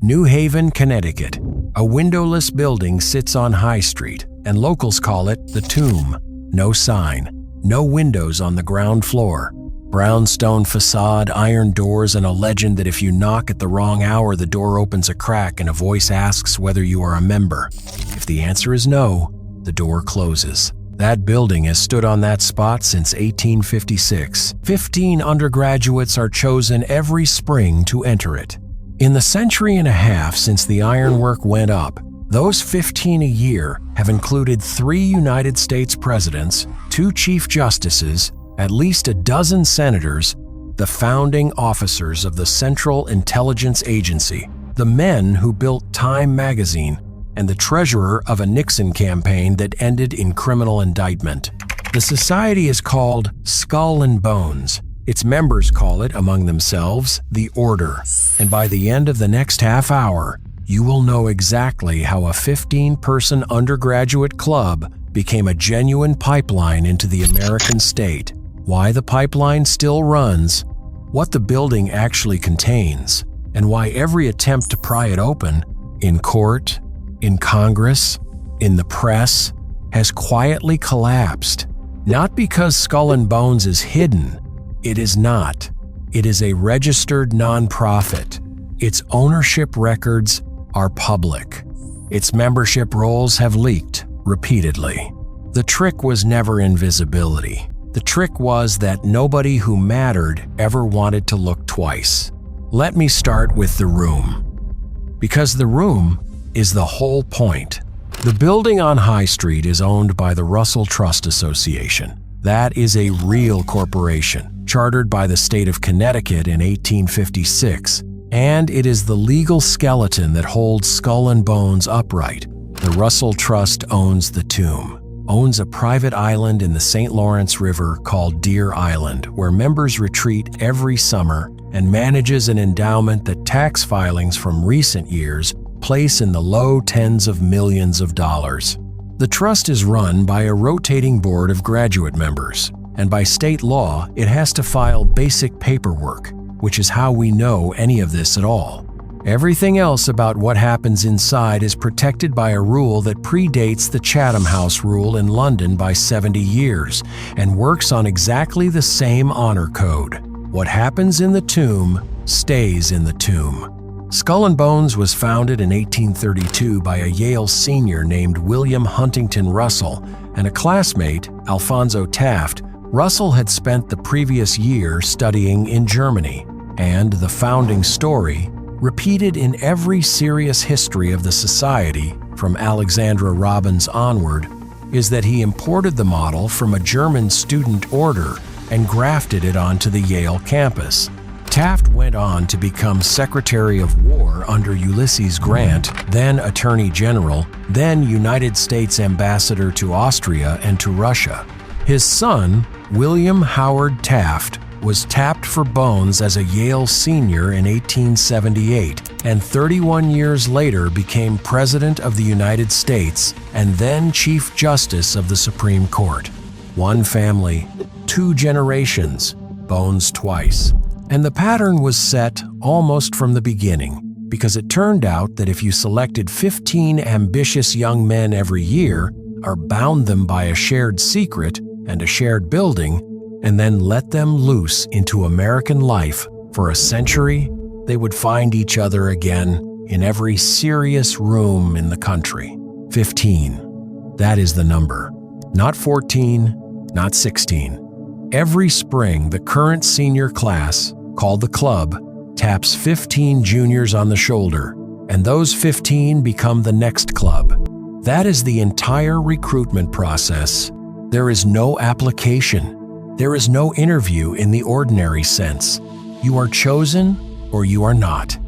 New Haven, Connecticut. A windowless building sits on High Street, and locals call it the Tomb. No sign, no windows on the ground floor. Brownstone facade, iron doors, and a legend that if you knock at the wrong hour, the door opens a crack and a voice asks whether you are a member. If the answer is no, the door closes. That building has stood on that spot since 1856. 15 undergraduates are chosen every spring to enter it. In the century and a half since the ironwork went up, those 15 a year have included 3 United States presidents, 2 chief justices, at least a dozen senators, the founding officers of the Central Intelligence Agency, the men who built Time magazine, and the treasurer of a Nixon campaign that ended in criminal indictment. The society is called Skull and Bones. Its members call it, among themselves, the Order. And by the end of the next half hour, you will know exactly how a 15-person undergraduate club became a genuine pipeline into the American state, why the pipeline still runs, what the building actually contains, and why every attempt to pry it open, in court, in Congress, in the press, has quietly collapsed. Not because Skull and Bones is hidden. It is not. It is a registered nonprofit. Its ownership records are public. Its membership rolls have leaked repeatedly. The trick was never invisibility. The trick was that nobody who mattered ever wanted to look twice. Let me start with the room. Because the room is the whole point. The building on High Street is owned by the Russell Trust Association. That is a real corporation, chartered by the state of Connecticut in 1856, and it is the legal skeleton that holds Skull and Bones upright. The Russell Trust owns the Tomb, owns a private island in the St. Lawrence River called Deer Island, where members retreat every summer, and manages an endowment that tax filings from recent years place in the low tens of millions of dollars. The trust is run by a rotating board of graduate members, and by state law, it has to file basic paperwork, which is how we know any of this at all. Everything else about what happens inside is protected by a rule that predates the Chatham House rule in London by 70 years and works on exactly the same honor code. What happens in the tomb stays in the tomb. Skull and Bones was founded in 1832 by a Yale senior named William Huntington Russell and a classmate, Alphonso Taft. Russell had spent the previous year studying in Germany, and the founding story, repeated in every serious history of the society from Alexandra Robbins onward, is that he imported the model from a German student order and grafted it onto the Yale campus. Taft went on to become Secretary of War under Ulysses Grant, then Attorney General, then United States Ambassador to Austria and to Russia. His son, William Howard Taft, was tapped for bones as a Yale senior in 1878, and 31 years later became President of the United States and then Chief Justice of the Supreme Court. One family, 2 generations, Bones twice. And the pattern was set almost from the beginning, because it turned out that if you selected 15 ambitious young men every year, or bound them by a shared secret and a shared building, and then let them loose into American life for a century, they would find each other again in every serious room in the country. 15. That is the number. Not 14, not 16. Every spring, the current senior class, called the club, taps 15 juniors on the shoulder, and those 15 become the next club. That is the entire recruitment process. There is no application. There is no interview in the ordinary sense. You are chosen or you are not.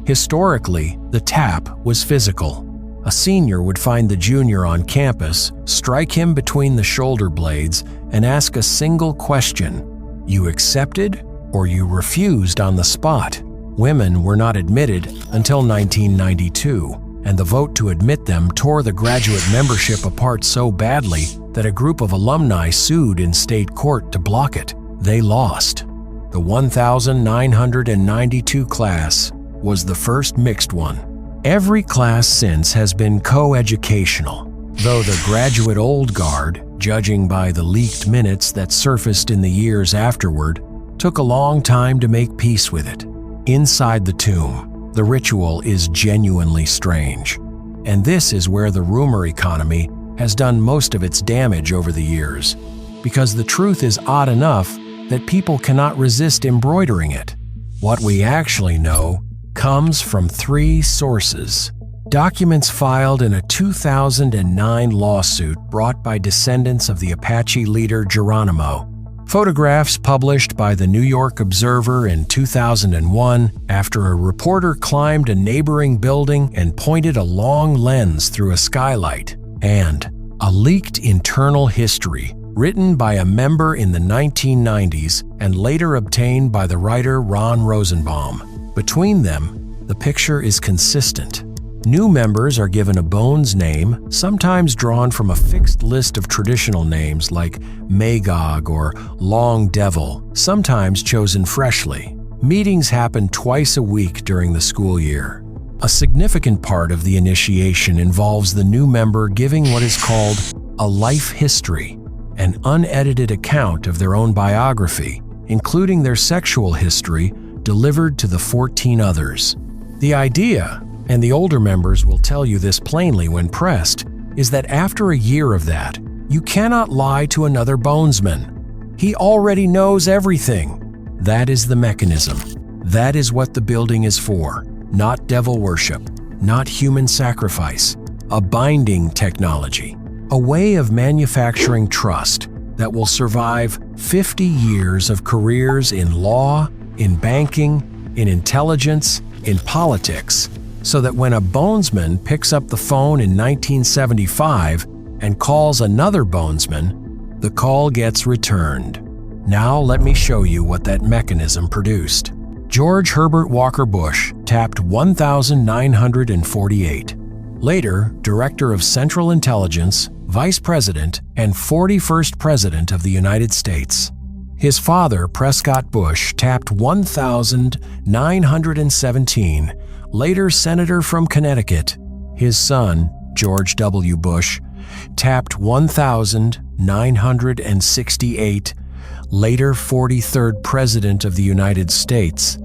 Historically, the tap was physical. A senior would find the junior on campus, strike him between the shoulder blades, and ask a single question. You accepted or you refused on the spot. Women were not admitted until 1992, and the vote to admit them tore the graduate membership apart so badly that a group of alumni sued in state court to block it. They lost. The 1992 class was the first mixed one. Every class since has been co-educational, though the graduate old guard, judging by the leaked minutes that surfaced in the years afterward, took a long time to make peace with it. Inside the tomb, the ritual is genuinely strange. And this is where the rumor economy has done most of its damage over the years, because the truth is odd enough that people cannot resist embroidering it. What we actually know comes from 3 sources. Documents filed in a 2009 lawsuit brought by descendants of the Apache leader Geronimo. Photographs published by the New York Observer in 2001 after a reporter climbed a neighboring building and pointed a long lens through a skylight. And a leaked internal history written by a member in the 1990s and later obtained by the writer Ron Rosenbaum. Between them, the picture is consistent. New members are given a Bones name, sometimes drawn from a fixed list of traditional names like Magog or Long Devil, sometimes chosen freshly. Meetings happen twice a week during the school year. A significant part of the initiation involves the new member giving what is called a life history, an unedited account of their own biography, including their sexual history, delivered to the 14 others. The idea, and the older members will tell you this plainly when pressed, is that after a year of that, you cannot lie to another bonesman. He already knows everything. That is the mechanism. That is what the building is for. Not devil worship, not human sacrifice. A binding technology. A way of manufacturing trust that will survive 50 years of careers in law, in banking, in intelligence, in politics, so that when a bonesman picks up the phone in 1975 and calls another bonesman, the call gets returned. Now let me show you what that mechanism produced. George Herbert Walker Bush tapped 1948. Later, Director of Central Intelligence, Vice President, and 41st President of the United States. His father, Prescott Bush, tapped 1917, later Senator from Connecticut. His son, George W. Bush, tapped 1968, later 43rd President of the United States.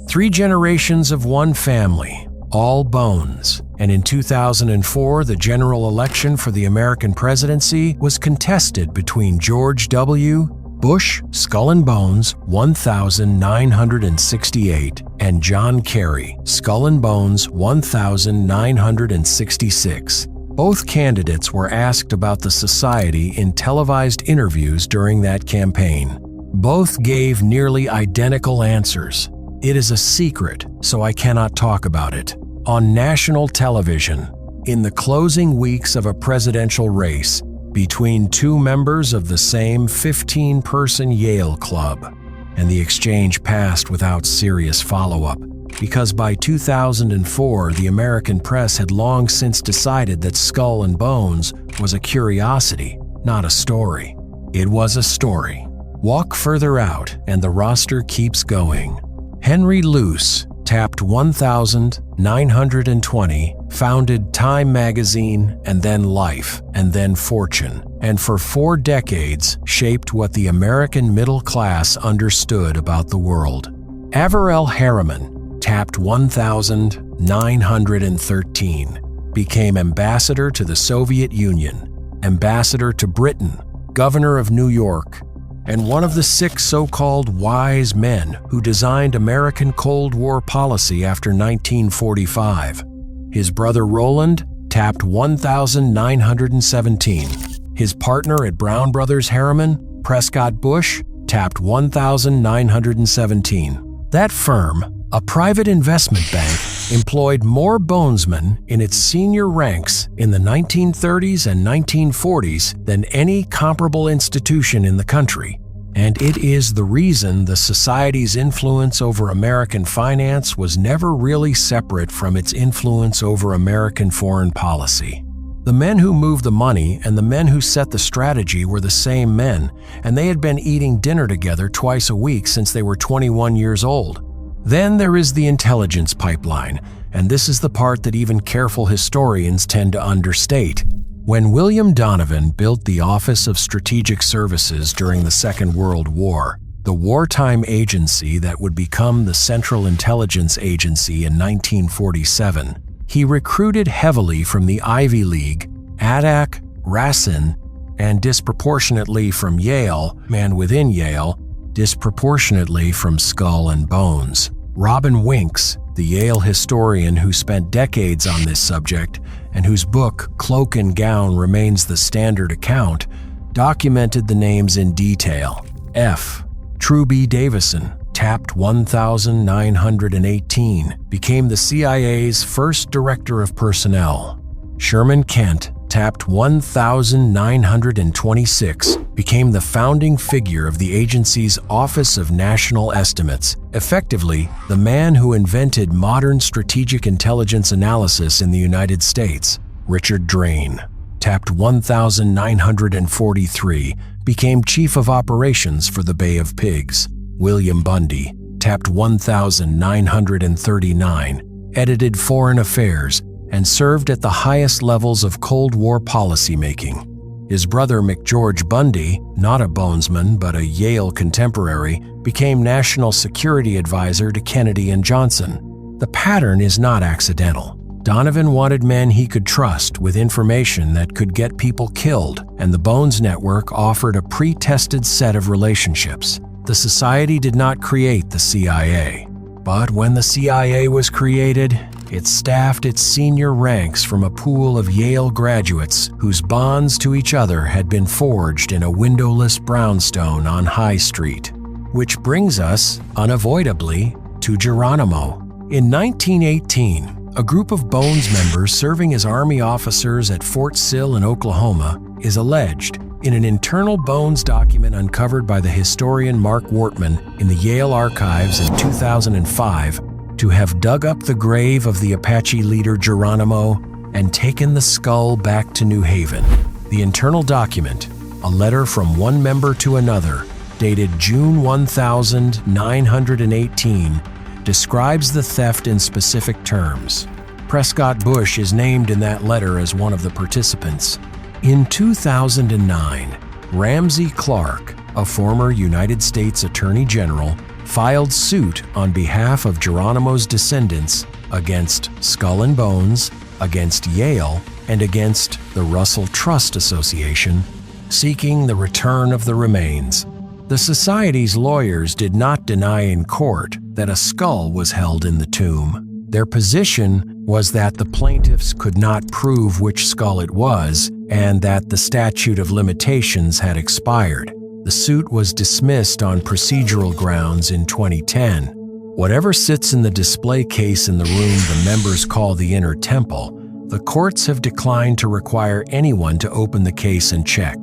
3 generations of one family, all bones. And in 2004, the general election for the American presidency was contested between George W. Bush, Skull and Bones, 1968, and John Kerry, Skull and Bones, 1966. Both candidates were asked about the society in televised interviews during that campaign. Both gave nearly identical answers. It is a secret, so I cannot talk about it. On national television, in the closing weeks of a presidential race, between 2 members of the same 15-person Yale Club, and the exchange passed without serious follow-up, because by 2004 the American press had long since decided that Skull and Bones was a curiosity, not a story. It was a story. Walk further out and the roster keeps going. Henry Luce tapped 1920, founded Time magazine, and then Life, and then Fortune, and for 4 decades shaped what the American middle class understood about the world. Averell Harriman tapped 1913, became ambassador to the Soviet Union, ambassador to Britain, governor of New York, and one of the 6 so-called wise men who designed American Cold War policy after 1945. His brother Roland tapped 1917. His partner at Brown Brothers Harriman, Prescott Bush, tapped 1917. That firm, a private investment bank, employed more bonesmen in its senior ranks in the 1930s and 1940s than any comparable institution in the country. And it is the reason the society's influence over American finance was never really separate from its influence over American foreign policy. The men who moved the money and the men who set the strategy were the same men, and they had been eating dinner together twice a week since they were 21 years old. Then there is the intelligence pipeline, and this is the part that even careful historians tend to understate. When William Donovan built the Office of Strategic Services during the Second World War, the wartime agency that would become the Central Intelligence Agency in 1947, he recruited heavily from the Ivy League, Adak, Racine, and disproportionately from Yale, and within Yale, disproportionately from Skull and Bones. Robin Winks, the Yale historian who spent decades on this subject and whose book Cloak and Gown remains the standard account, documented the names in detail. F. Truby Davison, tapped 1918, became the CIA's first director of personnel. Sherman Kent, tapped 1926, became the founding figure of the agency's Office of National Estimates, effectively the man who invented modern strategic intelligence analysis in the United States. Richard Drain, tapped 1943, became Chief of Operations for the Bay of Pigs. William Bundy, tapped 1939, edited Foreign Affairs and served at the highest levels of Cold War policymaking. His brother McGeorge Bundy, not a Bonesman but a Yale contemporary, became National Security Advisor to Kennedy and Johnson. The pattern is not accidental. Donovan wanted men he could trust with information that could get people killed, and the Bones Network offered a pre-tested set of relationships. The Society did not create the CIA, but when the CIA was created, it staffed its senior ranks from a pool of Yale graduates whose bonds to each other had been forged in a windowless brownstone on High Street. Which brings us, unavoidably, to Geronimo. In 1918, a group of Bones members serving as Army officers at Fort Sill in Oklahoma is alleged, in an internal Bones document uncovered by the historian Mark Wortman in the Yale archives in 2005, to have dug up the grave of the Apache leader Geronimo and taken the skull back to New Haven. The internal document, a letter from one member to another, dated June 1918, describes the theft in specific terms. Prescott Bush is named in that letter as one of the participants. In 2009, Ramsey Clark, a former United States Attorney General, filed suit on behalf of Geronimo's descendants against Skull and Bones, against Yale, and against the Russell Trust Association, seeking the return of the remains. The Society's lawyers did not deny in court that a skull was held in the tomb. Their position was that the plaintiffs could not prove which skull it was and that the statute of limitations had expired. The suit was dismissed on procedural grounds in 2010. Whatever sits in the display case in the room the members call the Inner Temple, the courts have declined to require anyone to open the case and check.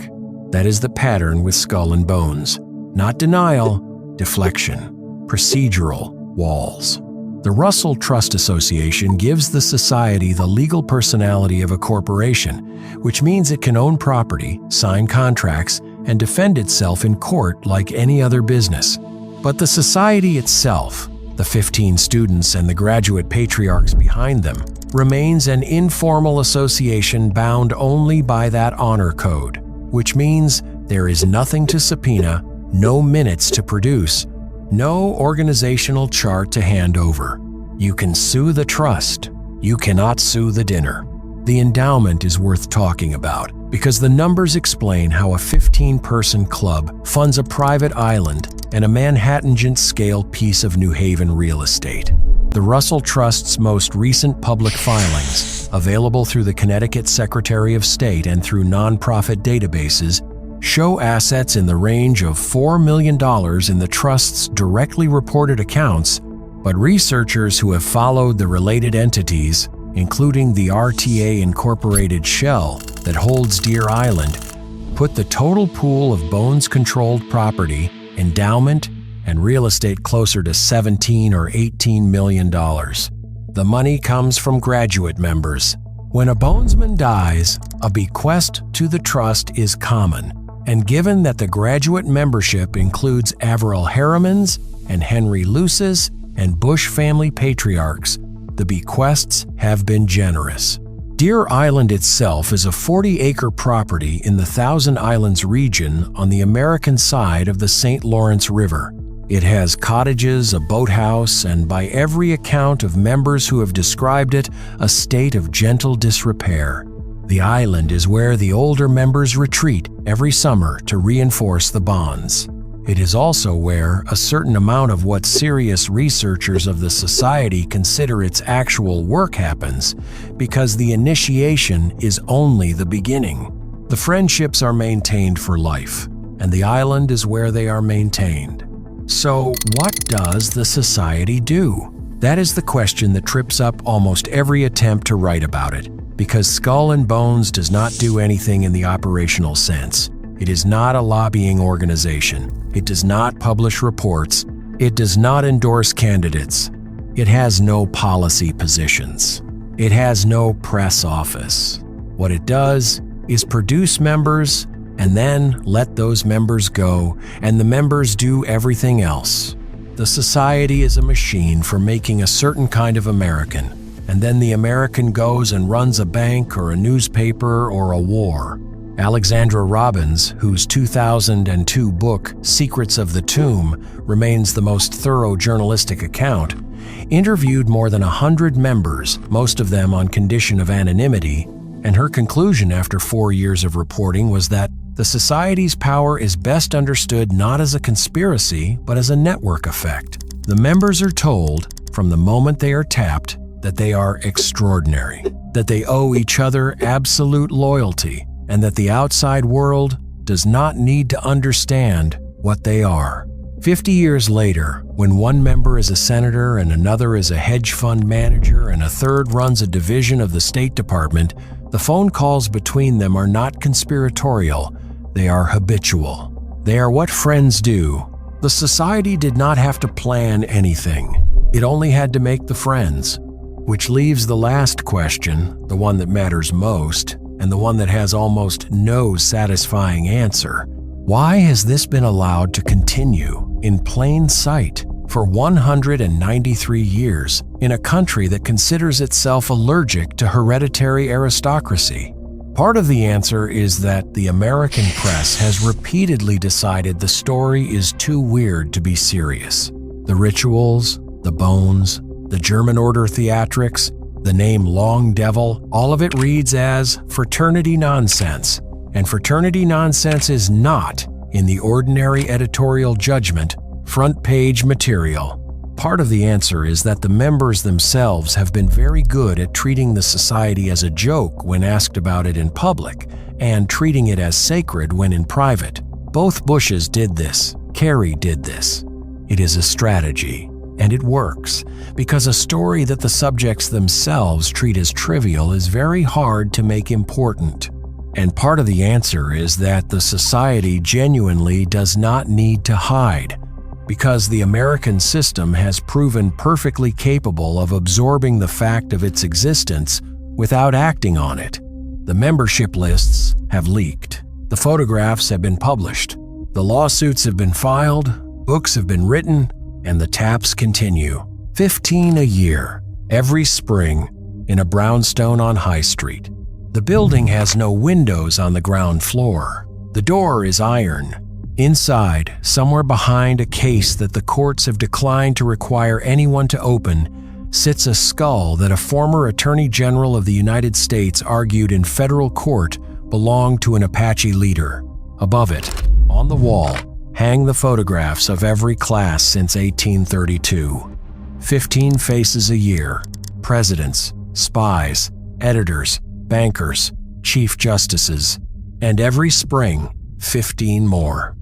That is the pattern with Skull and Bones. Not denial, deflection, procedural walls. The Russell Trust Association gives the Society the legal personality of a corporation, which means it can own property, sign contracts, and defend itself in court like any other business. But the Society itself, the 15 students and the graduate patriarchs behind them, remains an informal association bound only by that honor code, which means there is nothing to subpoena, no minutes to produce, no organizational chart to hand over. You can sue the trust. You cannot sue the dinner. The endowment is worth talking about because the numbers explain how a 15-person club funds a private island and a Manhattan-scale piece of New Haven real estate. The Russell Trust's most recent public filings, available through the Connecticut Secretary of State and through nonprofit databases, show assets in the range of $4 million in the Trust's directly reported accounts, but researchers who have followed the related entities, including the RTA Incorporated shell that holds Deer Island, put the total pool of Bones-controlled property, endowment, and real estate closer to $17 or $18 million. The money comes from graduate members. When a Bonesman dies, a bequest to the trust is common, and given that the graduate membership includes Averell Harrimans and Henry Luces and Bush family patriarchs, the bequests have been generous. Deer Island itself is a 40-acre property in the Thousand Islands region on the American side of the St. Lawrence River. It has cottages, a boathouse, and by every account of members who have described it, a state of gentle disrepair. The island is where the older members retreat every summer to reinforce the bonds. It is also where a certain amount of what serious researchers of the society consider its actual work happens, because the initiation is only the beginning. The friendships are maintained for life, and the island is where they are maintained. So, what does the society do? That is the question that trips up almost every attempt to write about it, because Skull and Bones does not do anything in the operational sense. It is not a lobbying organization. It does not publish reports. It does not endorse candidates. It has no policy positions. It has no press office. What it does is produce members and then let those members go, and the members do everything else. The society is a machine for making a certain kind of American, and then the American goes and runs a bank or a newspaper or a war. Alexandra Robbins, whose 2002 book, Secrets of the Tomb, remains the most thorough journalistic account, interviewed more than 100 members, most of them on condition of anonymity, and her conclusion after 4 years of reporting was that the society's power is best understood not as a conspiracy, but as a network effect. The members are told, from the moment they are tapped, that they are extraordinary, that they owe each other absolute loyalty, and that the outside world does not need to understand what they are. 50 years later, when one member is a senator and another is a hedge fund manager and a third runs a division of the State Department, the phone calls between them are not conspiratorial, they are habitual. They are what friends do. The society did not have to plan anything. It only had to make the friends, which leaves the last question, the one that matters most, and the one that has almost no satisfying answer. Why has this been allowed to continue in plain sight for 193 years in a country that considers itself allergic to hereditary aristocracy? Part of the answer is that the American press has repeatedly decided the story is too weird to be serious. The rituals, the bones, the German Order theatrics, the name Long Devil, all of it reads as fraternity nonsense, and fraternity nonsense is not, in the ordinary editorial judgment, front-page material. Part of the answer is that the members themselves have been very good at treating the society as a joke when asked about it in public, and treating it as sacred when in private. Both Bushes did this. Kerry did this. It is a strategy. And it works, because a story that the subjects themselves treat as trivial is very hard to make important. And part of the answer is that the society genuinely does not need to hide, because the American system has proven perfectly capable of absorbing the fact of its existence without acting on it. The membership lists have leaked. The photographs have been published. The lawsuits have been filed, books have been written, and the taps continue. 15 a year, every spring, in a brownstone on High Street. The building has no windows on the ground floor. The door is iron. Inside, somewhere behind a case that the courts have declined to require anyone to open, sits a skull that a former Attorney General of the United States argued in federal court belonged to an Apache leader. Above it, on the wall, hang the photographs of every class since 1832. 15 faces a year, presidents, spies, editors, bankers, chief justices, and every spring, 15 more.